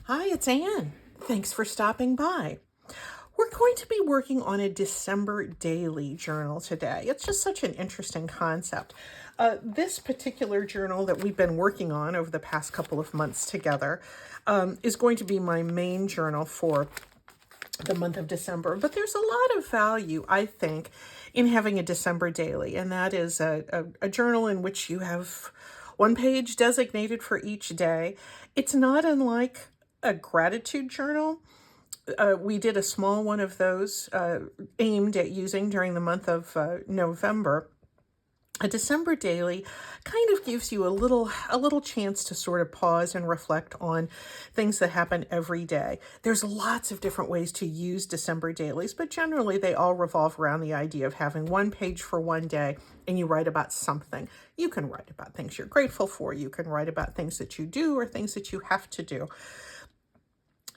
Hi, it's Anne. Thanks for stopping by. We're going to be working on a December daily journal today. It's just such an interesting concept. This particular journal that we've been working on over the past couple of months together is going to be my main journal for the month of December. But there's a lot of value, I think, in having a December daily, and that is a journal in which you have one page designated for each day. It's not unlike a gratitude journal. We did a small one of those aimed at using during the month of November. A December daily kind of gives you a little chance to sort of pause and reflect on things that happen every day. There's lots of different ways to use December dailies, but generally they all revolve around the idea of having one page for one day and you write about something. You can write about things you're grateful for. You can write about things that you do or things that you have to do.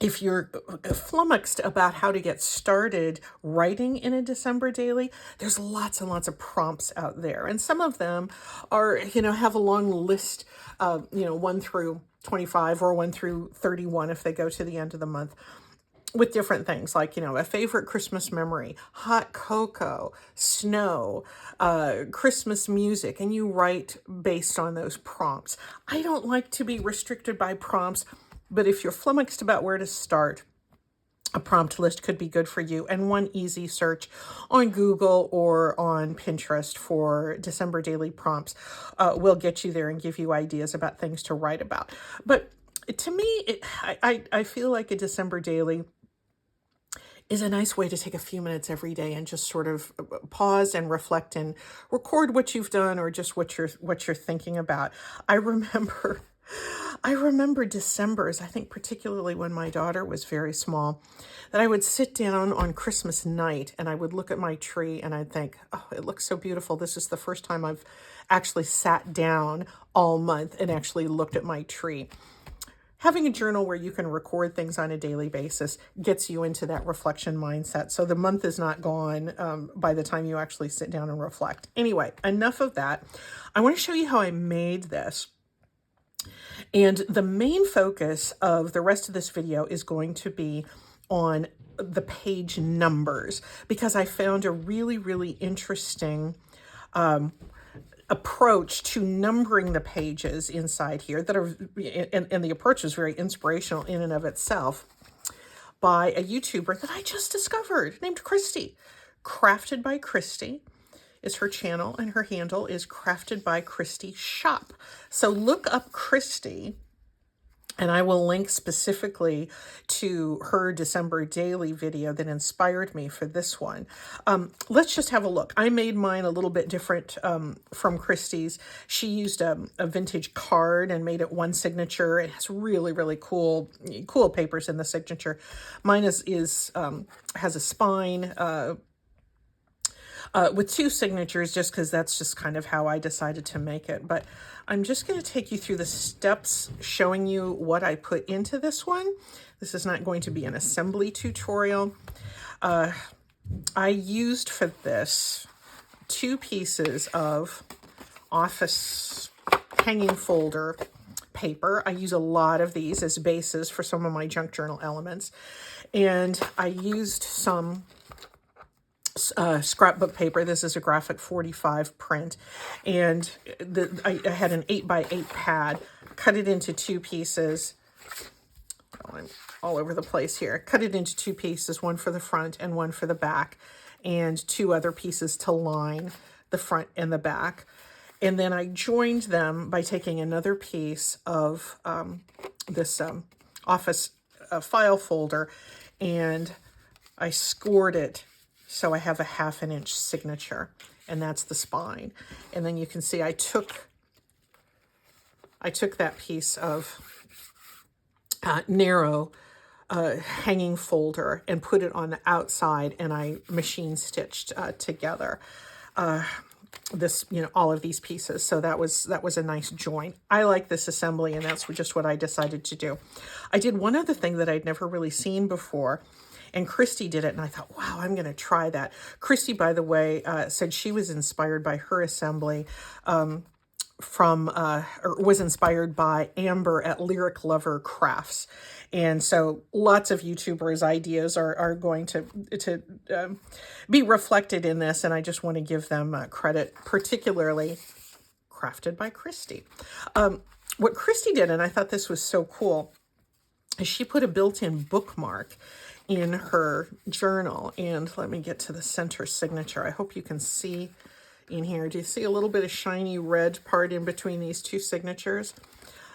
If you're flummoxed about how to get started writing in a December daily, there's lots and lots of prompts out there. And some of them are, have a long list, 1 through 25 or 1 through 31 if they go to the end of the month, with different things like, a favorite Christmas memory, hot cocoa, snow, Christmas music, and you write based on those prompts. I don't like to be restricted by prompts, but if you're flummoxed about where to start, a prompt list could be good for you. And one easy search on Google or on Pinterest for December daily prompts will get you there and give you ideas about things to write about. But to me, I feel like a December daily is a nice way to take a few minutes every day and just sort of pause and reflect and record what you've done or just what you're thinking about. I remember Decembers, I think particularly when my daughter was very small, that I would sit down on Christmas night and I would look at my tree and I'd think, oh, it looks so beautiful. This is the first time I've actually sat down all month and actually looked at my tree. Having a journal where you can record things on a daily basis gets you into that reflection mindset. So the month is not gone by the time you actually sit down and reflect. Anyway, enough of that. I want to show you how I made this. And the main focus of the rest of this video is going to be on the page numbers, because I found a really, really interesting approach to numbering the pages inside here that are, and the approach is very inspirational in and of itself, by a YouTuber that I just discovered named Christy. Crafted by Christy is her channel, and her handle is Crafted by Christy Shop. So look up Christy, and I will link specifically to her December daily video that inspired me for this one. Let's just have a look. I made mine a little bit different from Christy's. She used a vintage card and made it one signature. It has really, really cool papers in the signature. Mine has a spine with two signatures, just because that's just kind of how I decided to make it. But I'm just going to take you through the steps showing you what I put into this one. This is not going to be an assembly tutorial. I used for this 2 pieces of office hanging folder paper. I use a lot of these as bases for some of my junk journal elements. And I used some scrapbook paper. This is a graphic 45 print, and I had an 8x8 pad, cut it into 2 pieces. Oh, I'm all over the place here. Cut it into 2 pieces, one for the front and one for the back, and 2 other pieces to line the front and the back. And then I joined them by taking another piece of this office file folder, and I scored it so I have a 1/2 inch signature, and that's the spine. And then you can see I took that piece of narrow hanging folder and put it on the outside, and I machine stitched together this, all of these pieces. So that was a nice joint. I like this assembly, and that's just what I decided to do. I did one other thing that I'd never really seen before, and Christy did it, and I thought, wow, I'm going to try that. Christy, by the way, said she was inspired by her assembly or was inspired by Amber at Lyric Lover Crafts. And so lots of YouTubers' ideas are going to be reflected in this, and I just want to give them credit, particularly crafted by Christy. What Christy did, and I thought this was so cool, is she put a built-in bookmark in her journal. And let me get to the center signature. I hope you can see in here. Do you see a little bit of shiny red part in between these two signatures?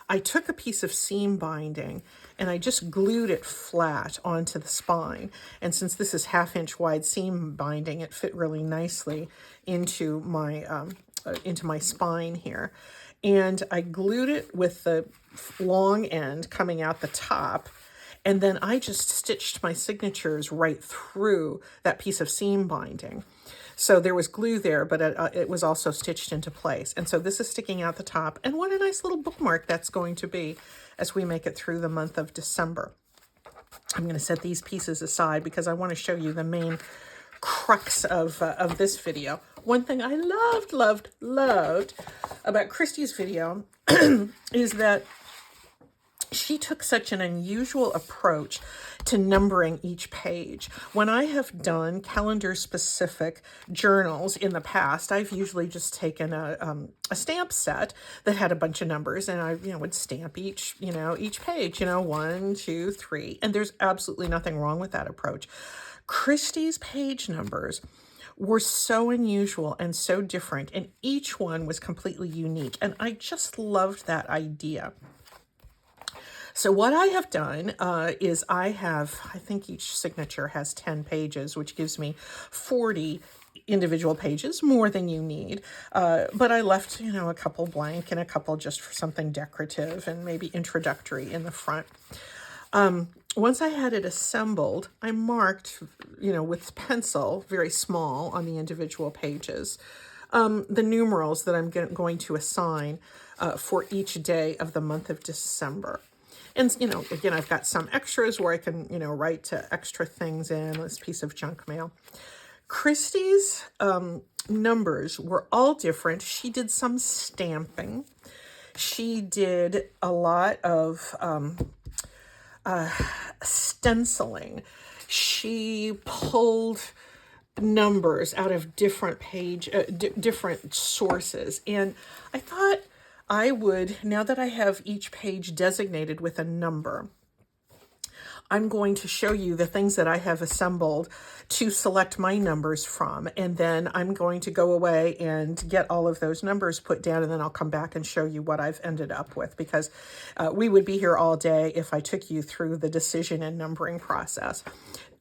I took a piece of seam binding and I just glued it flat onto the spine. And since this is 1/2 inch wide seam binding, it fit really nicely into my spine here. And I glued it with the long end coming out the top. And then I just stitched my signatures right through that piece of seam binding. So there was glue there, but it was also stitched into place. And so this is sticking out the top. And what a nice little bookmark that's going to be as we make it through the month of December. I'm going to set these pieces aside because I want to show you the main crux of this video. One thing I loved about Christy's video is that she took such an unusual approach to numbering each page. When I have done calendar-specific journals in the past, I've usually just taken a stamp set that had a bunch of numbers, and I would stamp each page, 1, 2, 3, and there's absolutely nothing wrong with that approach. Christy's page numbers were so unusual and so different, and each one was completely unique, and I just loved that idea. So what I have done is I think each signature has 10 pages, which gives me 40 individual pages, more than you need. But I left, a couple blank and a couple just for something decorative and maybe introductory in the front. Once I had it assembled, I marked, with pencil, very small on the individual pages, the numerals that I'm going to assign for each day of the month of December. And, again, I've got some extras where I can, write extra things in this piece of junk mail. Christy's numbers were all different. She did some stamping. She did a lot of stenciling. She pulled numbers out of different different sources. And I thought I would, now that I have each page designated with a number, I'm going to show you the things that I have assembled to select my numbers from. And then I'm going to go away and get all of those numbers put down, and then I'll come back and show you what I've ended up with, because we would be here all day if I took you through the decision and numbering process.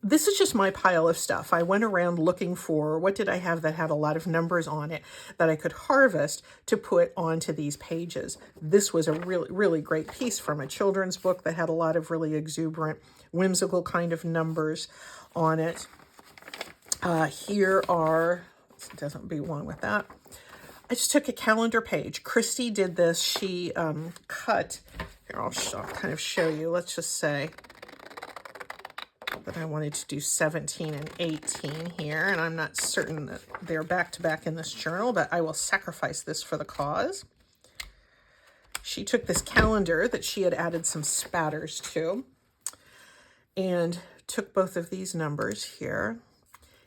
This is just my pile of stuff. I went around looking for what did I have that had a lot of numbers on it that I could harvest to put onto these pages. This was a really, really great piece from a children's book that had a lot of really exuberant, whimsical kind of numbers on it. Here are, it doesn't belong with that. I just took a calendar page. Christy did this. She cut, here I'll kind of show you, let's just say that I wanted to do 17 and 18 here, and I'm not certain that they're back-to-back in this journal, but I will sacrifice this for the cause. She took this calendar that she had added some spatters to and took both of these numbers here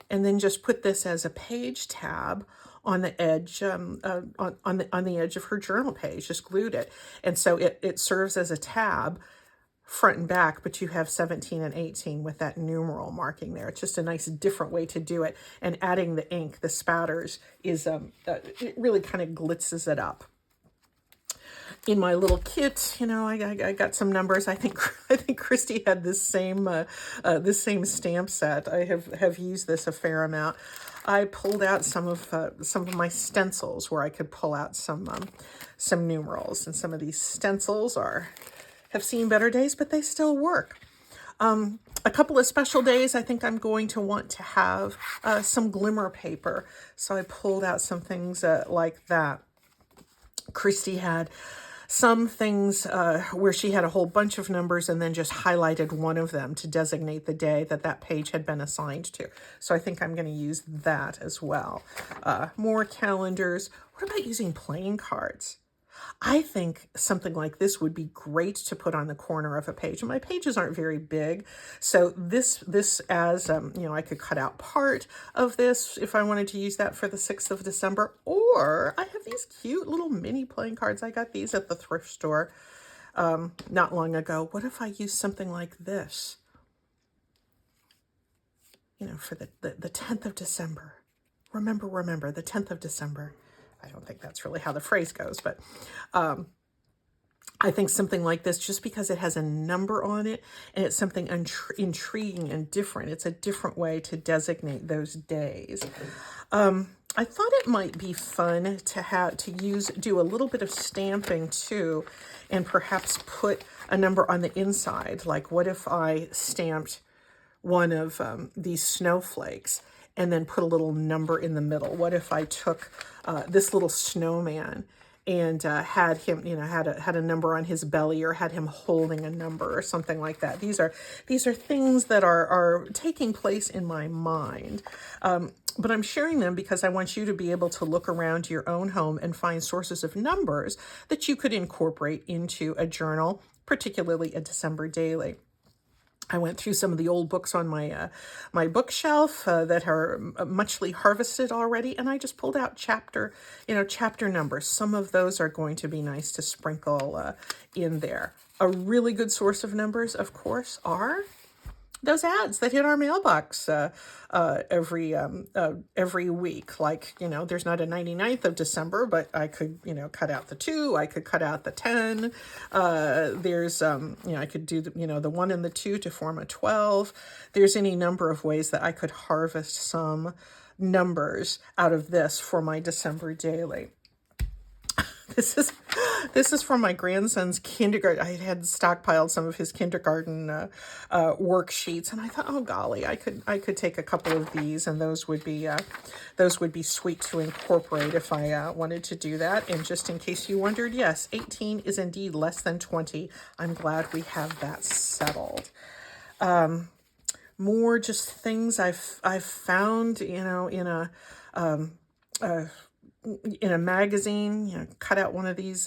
and then just put this as a page tab on the edge on the edge of her journal page, just glued it. And so it serves as a tab front and back, but you have 17 and 18 with that numeral marking there. It's just a nice different way to do it. And adding the ink, the spatters, is it really kind of glitzes it up. In my little kit, I got some numbers. I think Christy had this same stamp set. I have used this a fair amount. I pulled out some of my stencils where I could pull out some numerals, and some of these stencils have seen better days, but they still work. A couple of special days, I think I'm going to want to have some glimmer paper. So I pulled out some things like that. Christy had some things where she had a whole bunch of numbers and then just highlighted one of them to designate the day that page had been assigned to. So I think I'm going to use that as well. More calendars. What about using playing cards? I think something like this would be great to put on the corner of a page. And my pages aren't very big, so this as you know, I could cut out part of this if I wanted to use that for the 6th of December. Or I have these cute little mini playing cards. I got these at the thrift store not long ago. What if I use something like this? You know, for the 10th of December. Remember, the 10th of December. I don't think that's really how the phrase goes, but I think something like this, just because it has a number on it and it's something intriguing and different. It's a different way to designate those days. I thought it might be fun to do a little bit of stamping too, and perhaps put a number on the inside. Like, what if I stamped one of these snowflakes and then put a little number in the middle? What if I took this little snowman and had him, you know, had a number on his belly, or had him holding a number or something like that? These are things that are taking place in my mind. But I'm sharing them because I want you to be able to look around your own home and find sources of numbers that you could incorporate into a journal, particularly a December daily. I went through some of the old books on my my bookshelf that are muchly harvested already, and I just pulled out chapter numbers. Some of those are going to be nice to sprinkle in there. A really good source of numbers, of course, are those ads that hit our mailbox every week. Like, you know, there's not a 99th of December, but I could, you know, cut out the 2, I could cut out the 10. There's, you know, I could do, the 1 and the 2 to form a 12. There's any number of ways that I could harvest some numbers out of this for my December daily. This is from my grandson's kindergarten. I had stockpiled some of his kindergarten worksheets, and I thought, oh golly, I could take a couple of these, and those would be sweet to incorporate if I wanted to do that. And just in case you wondered, yes, 18 is indeed less than 20. I'm glad we have that settled. More just things I've found, you know, in a magazine. You know, cut out one of these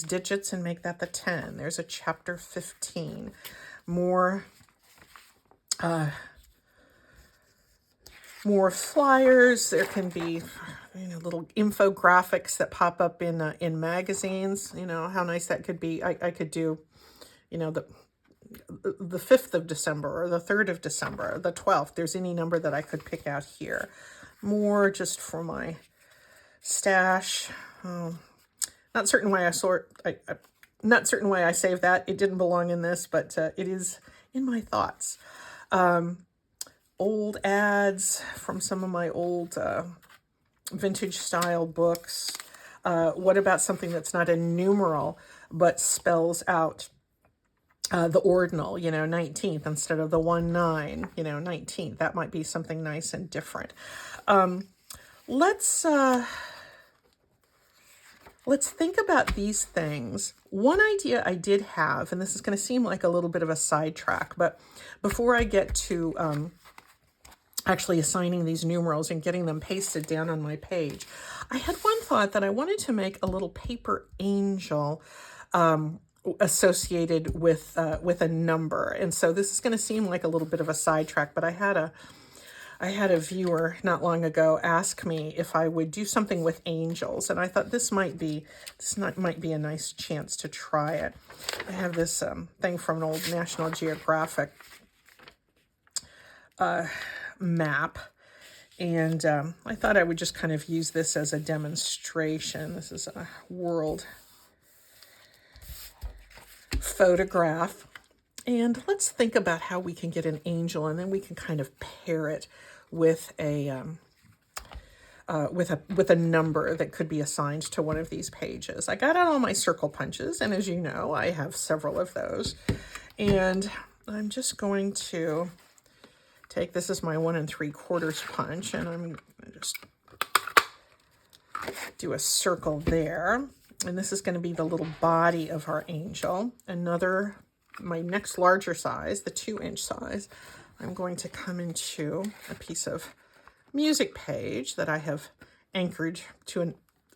digits and make that the 10. There's a chapter 15. More flyers. There can be, you know, little infographics that pop up in magazines. You know how nice that could be. I could do, you know, the 5th of December, or the 3rd of December, or the 12th. There's any number that I could pick out here. More just for my stash. Not certain why not certain why I saved that. It didn't belong in this, but it is in my thoughts. Old ads from some of my old vintage style books. What about something that's not a numeral but spells out the ordinal, you know, 19th instead of the 19, you know, 19th. That might be something nice and different. Let's think about these things. One idea I did have, and this is going to seem like a little bit of a sidetrack, but before I get to actually assigning these numerals and getting them pasted down on my page, I had one thought that I wanted to make a little paper angel associated with a number. And so this is going to seem like a little bit of a sidetrack, but I had a viewer not long ago ask me if I would do something with angels, and I thought this might be a nice chance to try it. I have this thing from an old National Geographic map, and I thought I would just kind of use this as a demonstration. This is a world photograph. And let's think about how we can get an angel, and then we can kind of pair it with a number that could be assigned to one of these pages. I got out all my circle punches, and as you know, I have several of those. And I'm just going to take, this is my 1 3/4 punch, and I'm going to just do a circle there. And this is going to be the little body of our angel. My next larger size, the 2-inch size, I'm going to come into a piece of music page that I have anchored to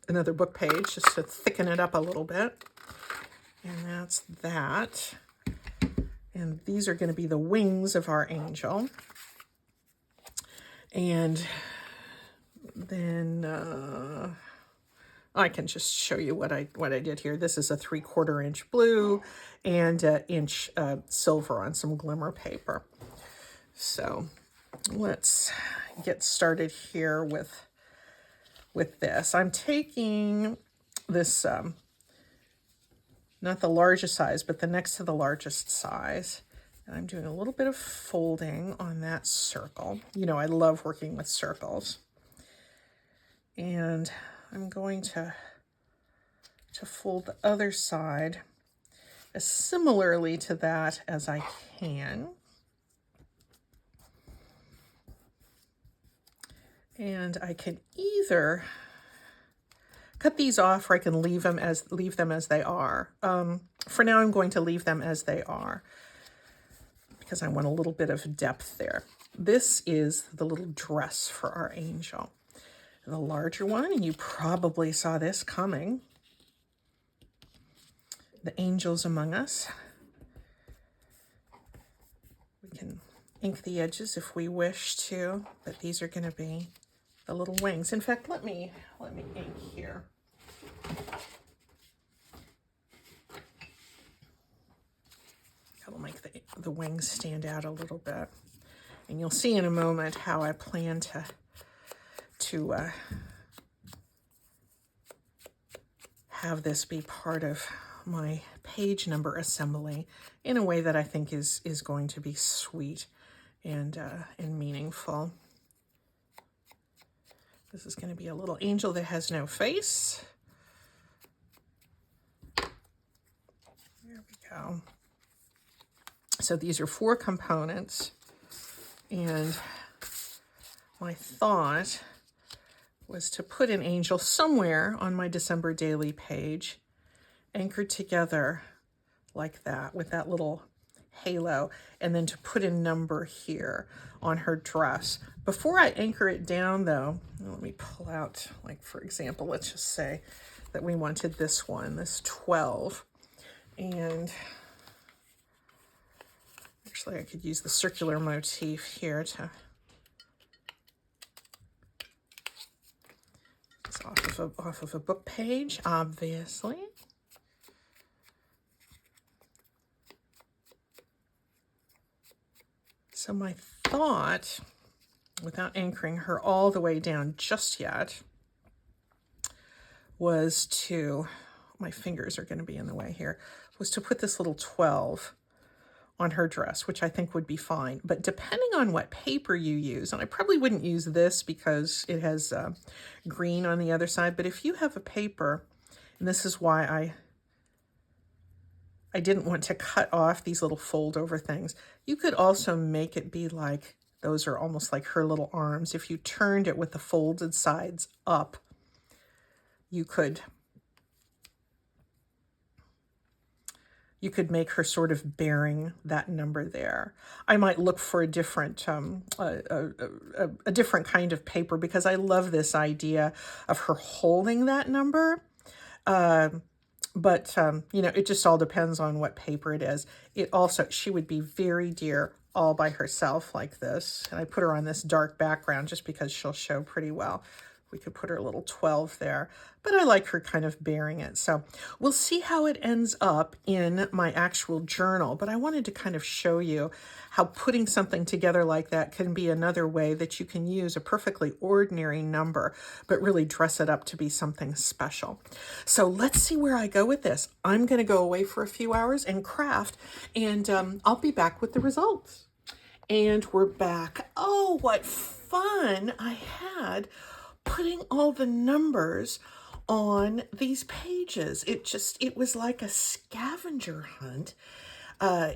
another book page just to thicken it up a little bit. And that's that. And these are going to be the wings of our angel. And then I can just show you what I did here. This is a 3/4 inch blue and an inch silver on some glimmer paper. So let's get started here with this. I'm taking this, not the largest size, but the next to the largest size. And I'm doing a little bit of folding on that circle. You know, I love working with circles. And I'm going to fold the other side as similarly to that as I can. And I can either cut these off or I can leave them as they are. For now, I'm going to leave them as they are because I want a little bit of depth there. This is the little dress for our angel. The larger one, and you probably saw this coming. The angels among us. We can ink the edges if we wish to, but these are going to be the little wings. In fact, let me ink here. That'll make the wings stand out a little bit. And you'll see in a moment how I plan to have this be part of my page number assembly in a way that I think is going to be sweet and meaningful. This is going to be a little angel that has no face. There we go. So these are 4 components, and my thought was to put an angel somewhere on my December daily page, anchored together like that with that little halo, and then to put a number here on her dress. Before I anchor it down though, let me pull out, like for example, let's just say that we wanted this one, this 12. And actually I could use the circular motif here to off of a book page, obviously. So my thought, without anchoring her all the way down just yet, was to, my fingers are going to be in the way here, was to put this little 12 on her dress, which I think would be fine. But depending on what paper you use, and I probably wouldn't use this because it has green on the other side, but if you have a paper, and this is why I didn't want to cut off these little fold over things, you could also make it be like, those are almost like her little arms. If you turned it with the folded sides up, you could make her sort of bearing that number there. I might look for a different a different kind of paper because I love this idea of her holding that number. But you know, it just all depends on what paper it is. It also, she would be very dear all by herself like this. And I put her on this dark background just because she'll show pretty well. We could put her little 12 there, but I like her kind of bearing it. So we'll see how it ends up in my actual journal, but I wanted to kind of show you how putting something together like that can be another way that you can use a perfectly ordinary number, but really dress it up to be something special. So let's see where I go with this. I'm going to go away for a few hours and craft, and I'll be back with the results. And we're back. Oh, what fun I had putting all the numbers on these pages. It was like a scavenger hunt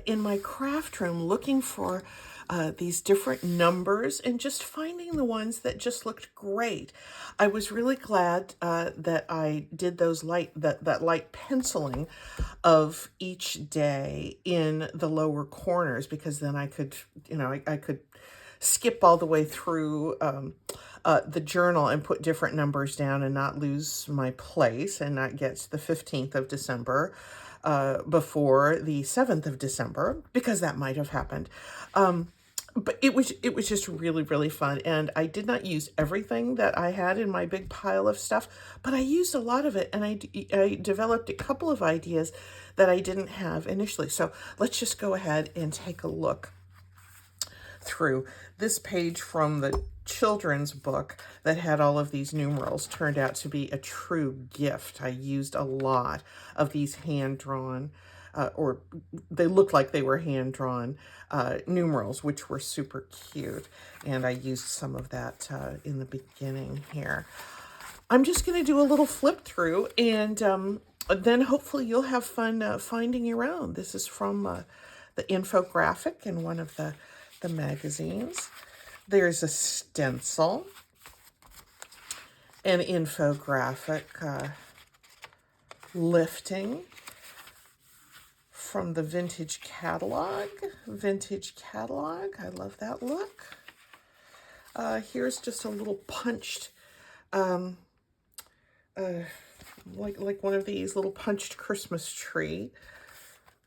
in my craft room, looking for these different numbers and just finding the ones that just looked great. I was really glad that I did those that light penciling of each day in the lower corners, because then I could, you know, I could skip all the way through the journal and put different numbers down and not lose my place and not get to the 15th of December before the 7th of December, because that might have happened. But it was just really, really fun. And I did not use everything that I had in my big pile of stuff, but I used a lot of it. And I developed a couple of ideas that I didn't have initially. So let's just go ahead and take a look through this page from the children's book that had all of these numerals. Turned out to be a true gift. I used a lot of these hand-drawn or they looked like they were hand-drawn numerals, which were super cute. And I used some of that in the beginning here. I'm just going to do a little flip through, and then hopefully you'll have fun finding your own. This is from the infographic in one of the magazines. There's a stencil, an infographic lifting from the vintage catalog. Vintage catalog, I love that look. Here's just a little punched, like one of these little punched Christmas tree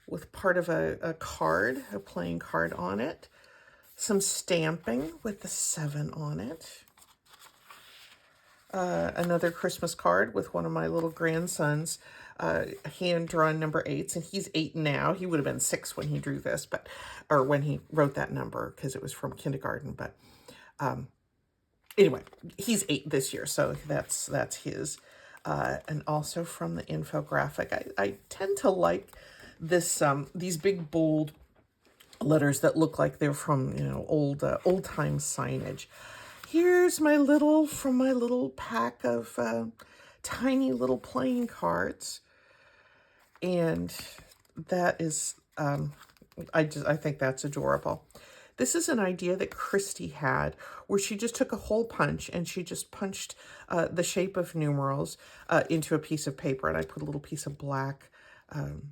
with part of a card, a playing card on it. Some stamping with the 7 on it. Another Christmas card with one of my little grandsons, hand-drawn number 8s, and he's 8 now. He would have been 6 when he drew this, or when he wrote that number, because it was from kindergarten. But anyway, he's 8 this year, so that's his. And also from the infographic, I tend to like this these big bold letters that look like they're from old time signage. Here's my little pack of tiny little playing cards, and that is I think that's adorable. This is an idea that Christy had, where she just took a hole punch and she just punched the shape of numerals into a piece of paper, and I put a little piece of black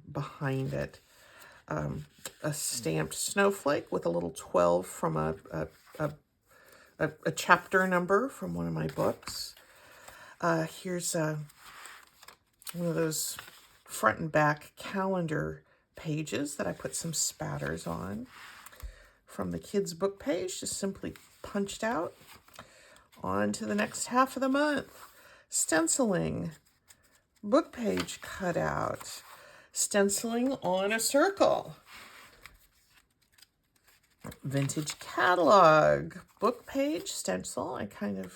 behind it. A stamped snowflake with a little 12 from a chapter number from one of my books. Here's one of those front and back calendar pages that I put some spatters on from the kids' book page, just simply punched out. On to the next half of the month. Stenciling, book page cutout, stenciling on a circle. Vintage catalog, book page, stencil.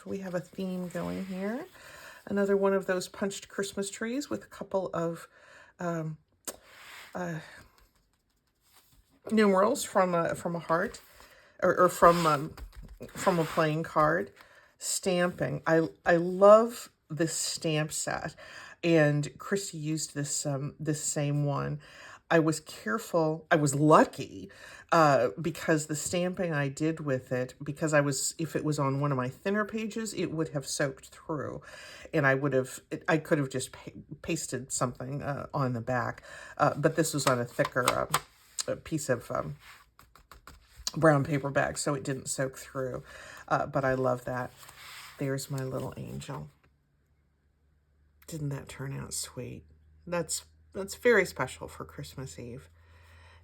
We have a theme going here. Another one of those punched Christmas trees with a couple of numerals from a heart, or from a playing card. Stamping. I love this stamp set, and Christy used this same one. I was careful. I was lucky because the stamping I did with it, because if it was on one of my thinner pages, it would have soaked through, and I could have just pasted something on the back. But this was on a thicker piece of brown paper bag, so it didn't soak through. But I love that. There's my little angel. Didn't that turn out sweet? That's very special for Christmas Eve.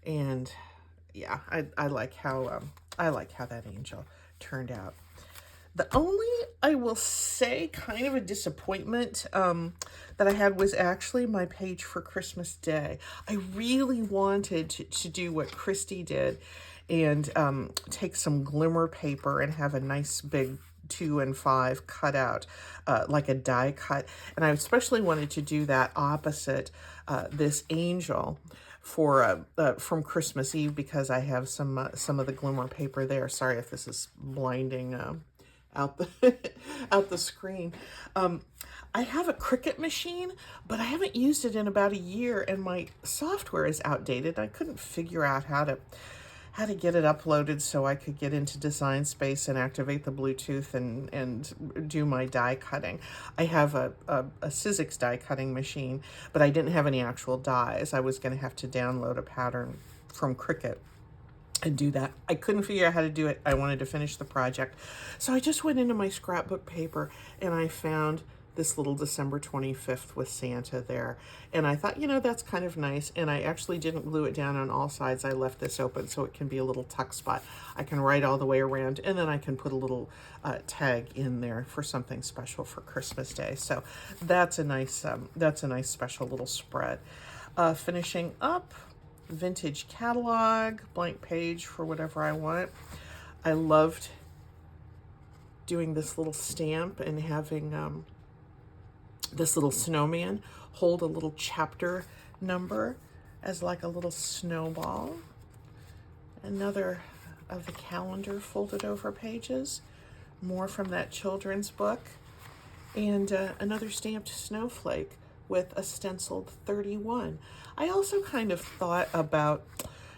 And yeah, I like how that angel turned out. The only, I will say, kind of a disappointment that I had was actually my page for Christmas Day. I really wanted to do what Christy did and take some glimmer paper and have a nice big 2 and 5 cut out like a die cut. And I especially wanted to do that opposite this angel for from Christmas Eve, because I have some of the glimmer paper there. Sorry if this is blinding out the screen. I have a Cricut machine, but I haven't used it in about a year, and my software is outdated. I couldn't figure out how to get it uploaded so I could get into Design Space and activate the Bluetooth and do my die cutting. I have a Sizzix die cutting machine, but I didn't have any actual dies. I was going to have to download a pattern from Cricut and do that. I couldn't figure out how to do it. I wanted to finish the project. So I just went into my scrapbook paper and I found this little December 25th with Santa there. And I thought, that's kind of nice. And I actually didn't glue it down on all sides. I left this open so it can be a little tuck spot. I can write all the way around, and then I can put a little tag in there for something special for Christmas Day. So that's a nice special little spread. Finishing up, vintage catalog, blank page for whatever I want. I loved doing this little stamp and having this little snowman hold a little chapter number as like a little snowball. Another of the calendar folded over pages, more from that children's book, and another stamped snowflake with a stenciled 31. I also kind of thought about,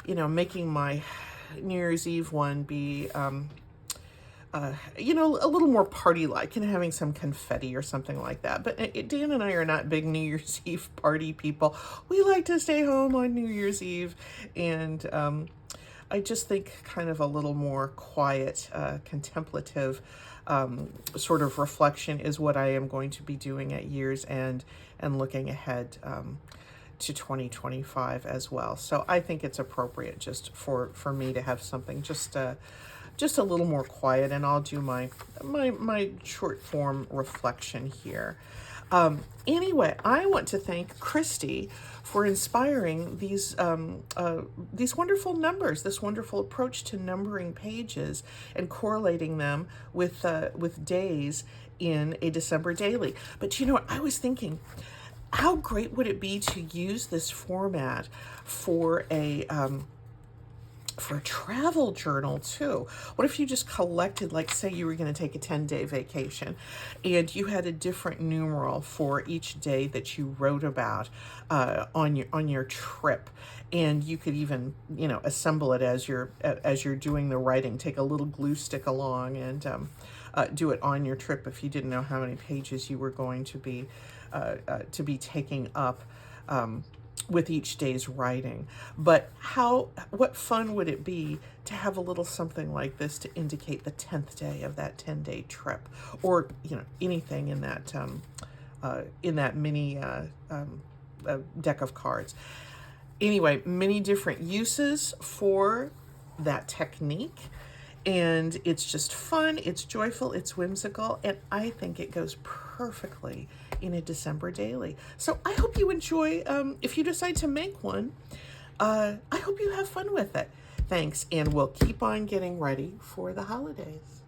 making my New Year's Eve one be, a little more party-like and having some confetti or something like that. But Dan and I are not big New Year's Eve party people. We like to stay home on New Year's Eve, and I just think kind of a little more quiet, contemplative sort of reflection is what I am going to be doing at year's end, and looking ahead to 2025 as well. So I think it's appropriate just for me to have something just a little more quiet, and I'll do my short form reflection here. Anyway, I want to thank Christy for inspiring these wonderful numbers, this wonderful approach to numbering pages and correlating them with days in a December daily. But I was thinking, how great would it be to use this format for a travel journal too? What if you just collected, like say you were going to take a 10-day vacation and you had a different numeral for each day that you wrote about on your trip, and you could even assemble it as you're doing the writing. Take a little glue stick along and do it on your trip if you didn't know how many pages you were going to be taking up with each day's writing. But what fun would it be to have a little something like this to indicate the 10th day of that 10-day trip, or anything in that mini deck of cards. Anyway, many different uses for that technique. And it's just fun, it's joyful, it's whimsical, and I think it goes perfectly in a December daily. So I hope you enjoy, if you decide to make one, I hope you have fun with it. Thanks, and we'll keep on getting ready for the holidays.